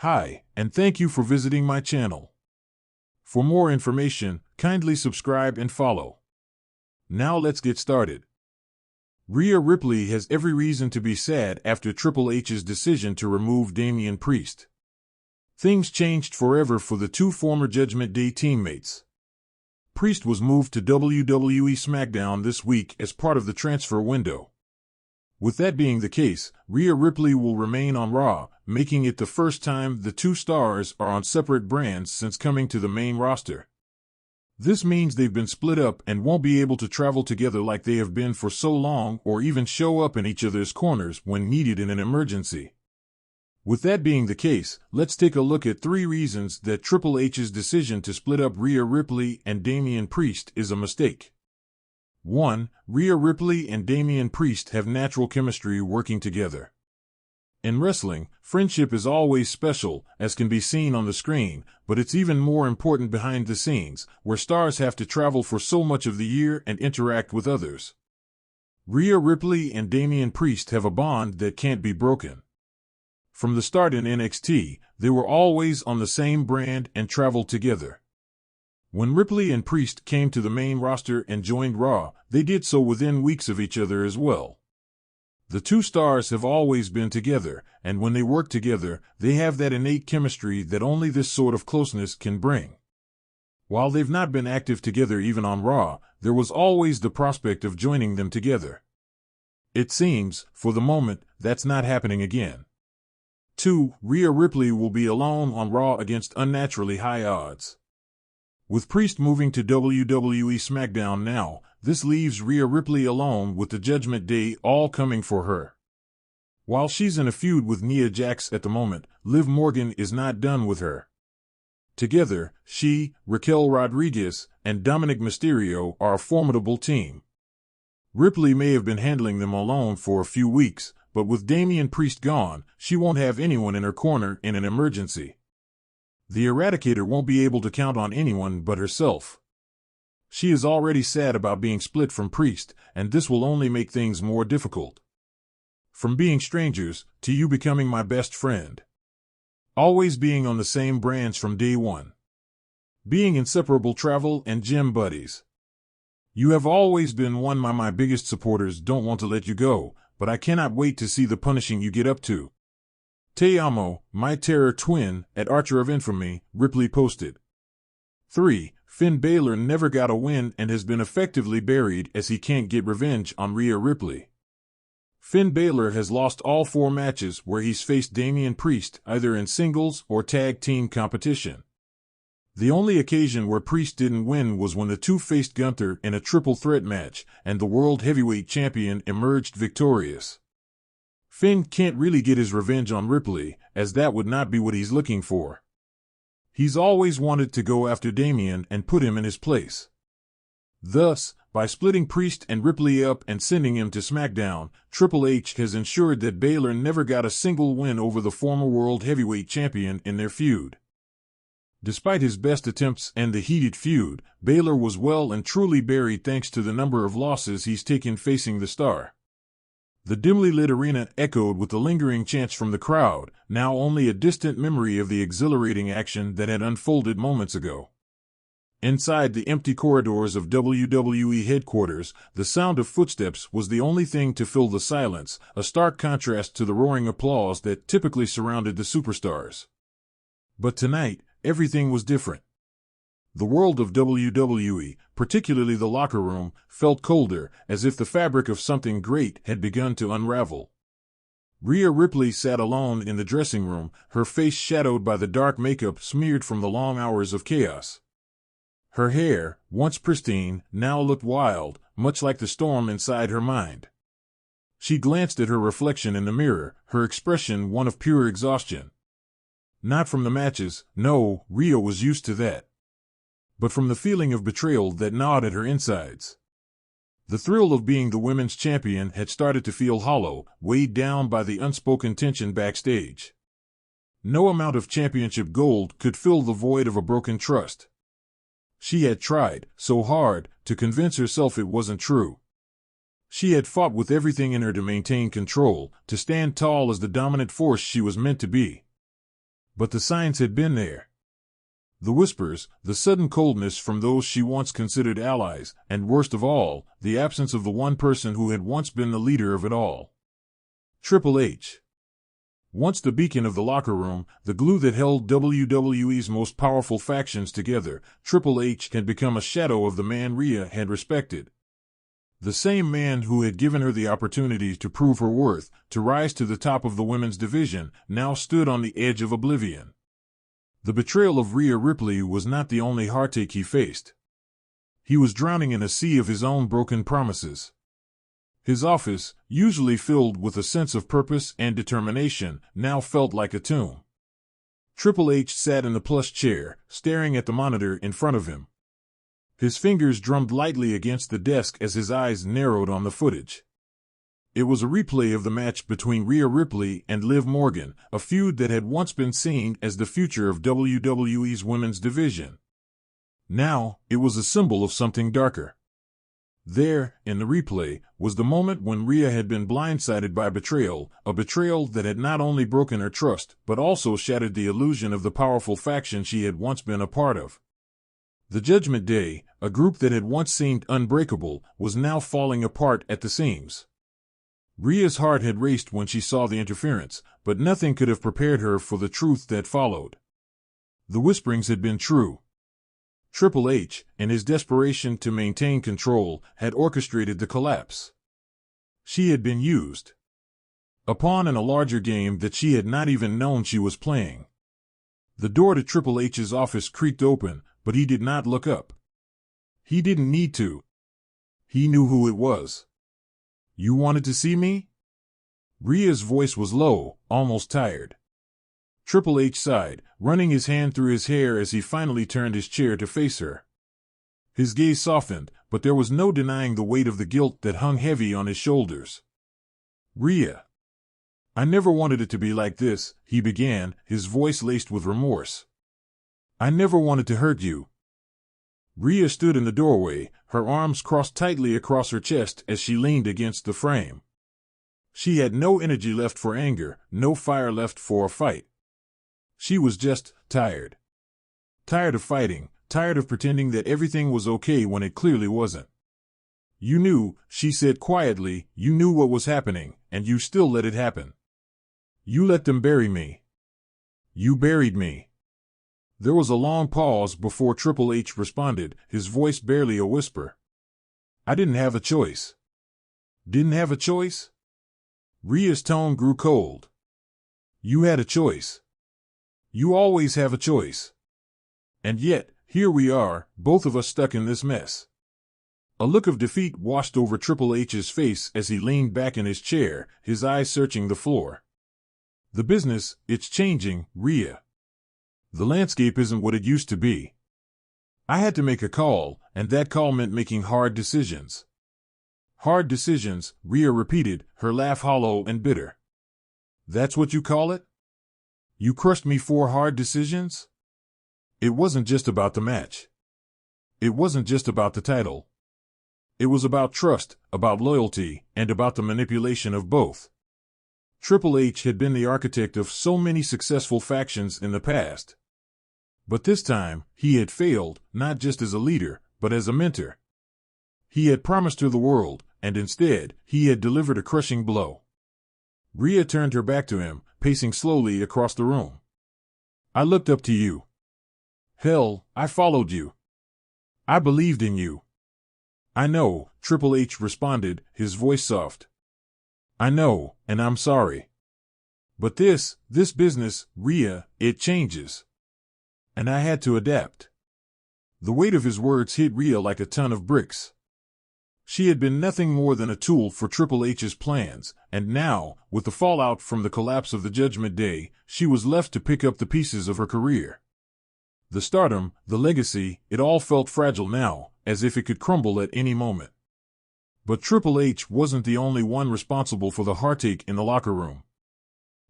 Hi, and thank you for visiting my channel. For more information, kindly subscribe and follow. Now let's get started. Rhea Ripley has every reason to be sad after Triple H's decision to remove Damian Priest. Things changed forever for the two former Judgment Day teammates. Priest was moved to WWE SmackDown this week as part of the transfer window. With that being the case, Rhea Ripley will remain on Raw, making it the first time the two stars are on separate brands since coming to the main roster. This means they've been split up and won't be able to travel together like they have been for so long or even show up in each other's corners when needed in an emergency. With that being the case, let's take a look at 3 reasons that Triple H's decision to split up Rhea Ripley and Damian Priest is a mistake. 1. Rhea Ripley and Damian Priest have natural chemistry working together. In wrestling, friendship is always special, as can be seen on the screen, but it's even more important behind the scenes, where stars have to travel for so much of the year and interact with others. Rhea Ripley and Damian Priest have a bond that can't be broken. From the start in NXT, they were always on the same brand and traveled together. When Ripley and Priest came to the main roster and joined Raw, they did so within weeks of each other as well. The two stars have always been together, and when they work together, they have that innate chemistry that only this sort of closeness can bring. While they've not been active together even on Raw, there was always the prospect of joining them together. It seems, for the moment, that's not happening again. 2. Rhea Ripley will be alone on Raw against unnaturally high odds. With Priest moving to WWE SmackDown now, this leaves Rhea Ripley alone with the Judgment Day all coming for her. While she's in a feud with Nia Jax at the moment, Liv Morgan is not done with her. Together, she, Raquel Rodriguez, and Dominic Mysterio are a formidable team. Ripley may have been handling them alone for a few weeks, but with Damian Priest gone, she won't have anyone in her corner in an emergency. The Eradicator won't be able to count on anyone but herself. She is already sad about being split from Priest, and this will only make things more difficult. From being strangers, to you becoming my best friend. Always being on the same brands from day one. Being inseparable travel and gym buddies. You have always been one of my biggest supporters. Don't want to let you go, but I cannot wait to see the punishing you get up to. Te amo, my terror twin, at Archer of Infamy, Ripley posted. 3. Finn Balor never got a win and has been effectively buried as he can't get revenge on Rhea Ripley. Finn Balor has lost all 4 matches where he's faced Damian Priest either in singles or tag team competition. The only occasion where Priest didn't win was when the two faced Gunther in a triple threat match, and the World Heavyweight Champion emerged victorious. Finn can't really get his revenge on Ripley, as that would not be what he's looking for. He's always wanted to go after Damian and put him in his place. Thus, by splitting Priest and Ripley up and sending him to SmackDown, Triple H has ensured that Balor never got a single win over the former World Heavyweight Champion in their feud. Despite his best attempts and the heated feud, Balor was well and truly buried thanks to the number of losses he's taken facing the star. The dimly lit arena echoed with the lingering chants from the crowd, now only a distant memory of the exhilarating action that had unfolded moments ago. Inside the empty corridors of WWE headquarters, the sound of footsteps was the only thing to fill the silence, a stark contrast to the roaring applause that typically surrounded the superstars. But tonight, everything was different. The world of WWE, particularly the locker room, felt colder, as if the fabric of something great had begun to unravel. Rhea Ripley sat alone in the dressing room, her face shadowed by the dark makeup smeared from the long hours of chaos. Her hair, once pristine, now looked wild, much like the storm inside her mind. She glanced at her reflection in the mirror, her expression one of pure exhaustion. Not from the matches, no, Rhea was used to that. But from the feeling of betrayal that gnawed at her insides. The thrill of being the women's champion had started to feel hollow, weighed down by the unspoken tension backstage. No amount of championship gold could fill the void of a broken trust. She had tried, so hard, to convince herself it wasn't true. She had fought with everything in her to maintain control, to stand tall as the dominant force she was meant to be. But the signs had been there. The whispers, the sudden coldness from those she once considered allies, and worst of all, the absence of the one person who had once been the leader of it all. Triple H. Once the beacon of the locker room, the glue that held WWE's most powerful factions together, Triple H had become a shadow of the man Rhea had respected. The same man who had given her the opportunity to prove her worth, to rise to the top of the women's division, now stood on the edge of oblivion. The betrayal of Rhea Ripley was not the only heartache he faced. He was drowning in a sea of his own broken promises. His office, usually filled with a sense of purpose and determination, now felt like a tomb. Triple H sat in the plush chair, staring at the monitor in front of him. His fingers drummed lightly against the desk as his eyes narrowed on the footage. It was a replay of the match between Rhea Ripley and Liv Morgan, a feud that had once been seen as the future of WWE's women's division. Now, it was a symbol of something darker. There, in the replay, was the moment when Rhea had been blindsided by betrayal, a betrayal that had not only broken her trust, but also shattered the illusion of the powerful faction she had once been a part of. The Judgment Day, a group that had once seemed unbreakable, was now falling apart at the seams. Rhea's heart had raced when she saw the interference, but nothing could have prepared her for the truth that followed. The whisperings had been true. Triple H, in his desperation to maintain control, had orchestrated the collapse. She had been used. A pawn in a larger game that she had not even known she was playing. The door to Triple H's office creaked open, but he did not look up. He didn't need to. He knew who it was. "You wanted to see me?" Rhea's voice was low, almost tired. Triple H sighed, running his hand through his hair as he finally turned his chair to face her. His gaze softened, but there was no denying the weight of the guilt that hung heavy on his shoulders. "Rhea, I never wanted it to be like this," he began, his voice laced with remorse. "I never wanted to hurt you." Rhea stood in the doorway, her arms crossed tightly across her chest as she leaned against the frame. She had no energy left for anger, no fire left for a fight. She was just tired. Tired of fighting, tired of pretending that everything was okay when it clearly wasn't. "You knew," she said quietly, "you knew what was happening, and you still let it happen. You let them bury me. You buried me." There was a long pause before Triple H responded, his voice barely a whisper. "I didn't have a choice." "Didn't have a choice?" Rhea's tone grew cold. "You had a choice. You always have a choice. And yet, here we are, both of us stuck in this mess." A look of defeat washed over Triple H's face as he leaned back in his chair, his eyes searching the floor. "The business, it's changing, Rhea. The landscape isn't what it used to be. I had to make a call, and that call meant making hard decisions." "Hard decisions," Rhea repeated, her laugh hollow and bitter. "That's what you call it? You crushed me for hard decisions?" It wasn't just about the match. It wasn't just about the title. It was about trust, about loyalty, and about the manipulation of both. Triple H had been the architect of so many successful factions in the past. But this time, he had failed, not just as a leader, but as a mentor. He had promised her the world, and instead, he had delivered a crushing blow. Rhea turned her back to him, pacing slowly across the room. "I looked up to you. Hell, I followed you. I believed in you." "I know," Triple H responded, his voice soft. "I know, and I'm sorry. But this business, Rhea, it changes. And I had to adapt." The weight of his words hit Rhea like a ton of bricks. She had been nothing more than a tool for Triple H's plans, and now, with the fallout from the collapse of the Judgment Day, she was left to pick up the pieces of her career. The stardom, the legacy, it all felt fragile now, as if it could crumble at any moment. But Triple H wasn't the only one responsible for the heartache in the locker room.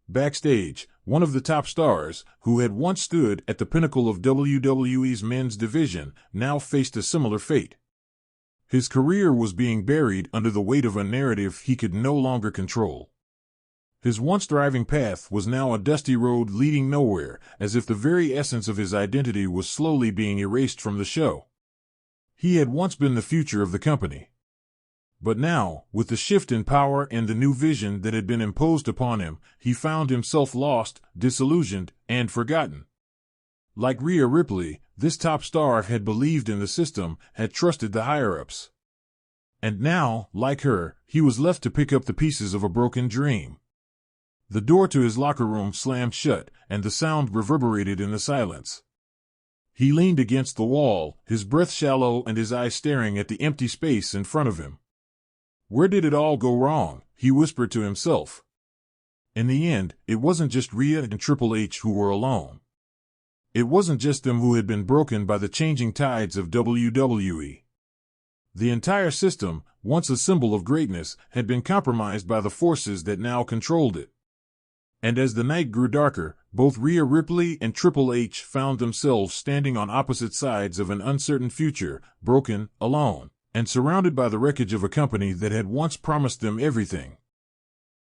Backstage, one of the top stars, who had once stood at the pinnacle of WWE's men's division, now faced a similar fate. His career was being buried under the weight of a narrative he could no longer control. His once thriving path was now a dusty road leading nowhere, as if the very essence of his identity was slowly being erased from the show. He had once been the future of the company. But now, with the shift in power and the new vision that had been imposed upon him, he found himself lost, disillusioned, and forgotten. Like Rhea Ripley, this top star had believed in the system, had trusted the higher-ups. And now, like her, he was left to pick up the pieces of a broken dream. The door to his locker room slammed shut, and the sound reverberated in the silence. He leaned against the wall, his breath shallow and his eyes staring at the empty space in front of him. Where did it all go wrong? He whispered to himself. In the end, it wasn't just Rhea and Triple H who were alone. It wasn't just them who had been broken by the changing tides of WWE. The entire system, once a symbol of greatness, had been compromised by the forces that now controlled it. And as the night grew darker, both Rhea Ripley and Triple H found themselves standing on opposite sides of an uncertain future, broken, alone, and surrounded by the wreckage of a company that had once promised them everything.